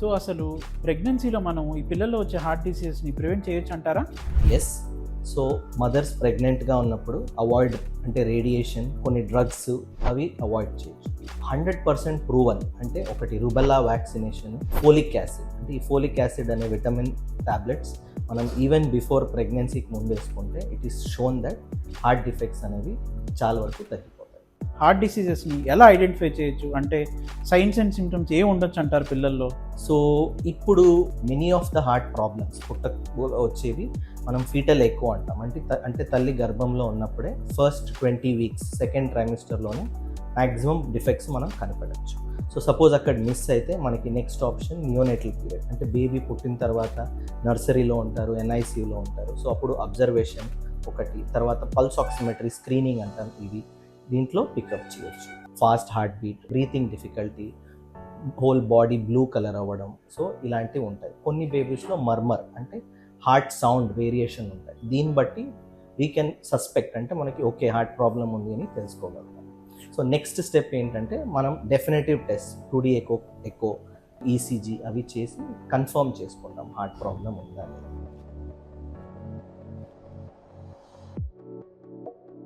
So అసలు ప్రెగ్నెన్సీలో మనం ఈ పిల్లల్లో వచ్చే హార్ట్ డిసీజెస్ని ప్రివెంట్ చేయొచ్చు అంటారా? ఎస్. సో మదర్స్ ప్రెగ్నెంట్గా ఉన్నప్పుడు అవాయిడ్ అంటే రేడియేషన్, కొన్ని డ్రగ్స్ అవి అవాయిడ్ చేయొచ్చు. 100% ప్రూవన్ అంటే ఒకటి రుబెల్లా వ్యాక్సినేషన్, ఫోలిక్ యాసిడ్ అంటే ఈ ఫోలిక్ యాసిడ్ అనే విటమిన్ టాబ్లెట్స్ మనం ఈవెన్ బిఫోర్ ప్రెగ్నెన్సీకి ముందు వేసుకుంటే it is shown that heart defects అనేవి చాలా వరకు తగ్గిపోతాయి. హార్ట్ డిసీజెస్ని ఎలా ఐడెంటిఫై చేయొచ్చు, అంటే సైన్స్ అండ్ సిమ్టమ్స్ ఏమి ఉండొచ్చు అంటారు పిల్లల్లో? సో ఇప్పుడు many of the heart problems వచ్చేవి మనం ఫీటల్ ఎక్కువ అంటాం. అంటే తల్లి గర్భంలో ఉన్నప్పుడే ఫస్ట్ 20 వీక్స్ సెకండ్ ట్రైమిస్టర్లోనే మ్యాక్సిమం డిఫెక్ట్స్ మనం కనపడవచ్చు. సో సపోజ్ అక్కడ మిస్ అయితే మనకి నెక్స్ట్ ఆప్షన్ నియోనేటల్ పీరియడ్, అంటే బేబీ పుట్టిన తర్వాత నర్సరీలో ఉంటారు, ఎన్ఐసియూలో ఉంటారు. సో అప్పుడు అబ్జర్వేషన్ ఒకటి, తర్వాత పల్స్ ఆక్సిమెట్రీ స్క్రీనింగ్ అంటాం, ఇవి దీంట్లో పికప్ చేయొచ్చు. Fast heart beat, breathing difficulty, whole body blue colour అవ్వడం, సో ఇలాంటివి ఉంటాయి. కొన్ని బేబీస్లో మర్మర్ అంటే హార్ట్ సౌండ్ వేరియేషన్ ఉంటాయి. దీన్ని బట్టి వీ కెన్ సస్పెక్ట్, అంటే మనకి ఓకే హార్ట్ ప్రాబ్లం ఉంది అని తెలుసుకోగలుగుతాం. సో నెక్స్ట్ స్టెప్ ఏంటంటే మనం definitive test 2D echo, ECG అవి చేసి కన్ఫర్మ్ చేసుకుంటాం హార్ట్ ప్రాబ్లం ఉందా లేదా.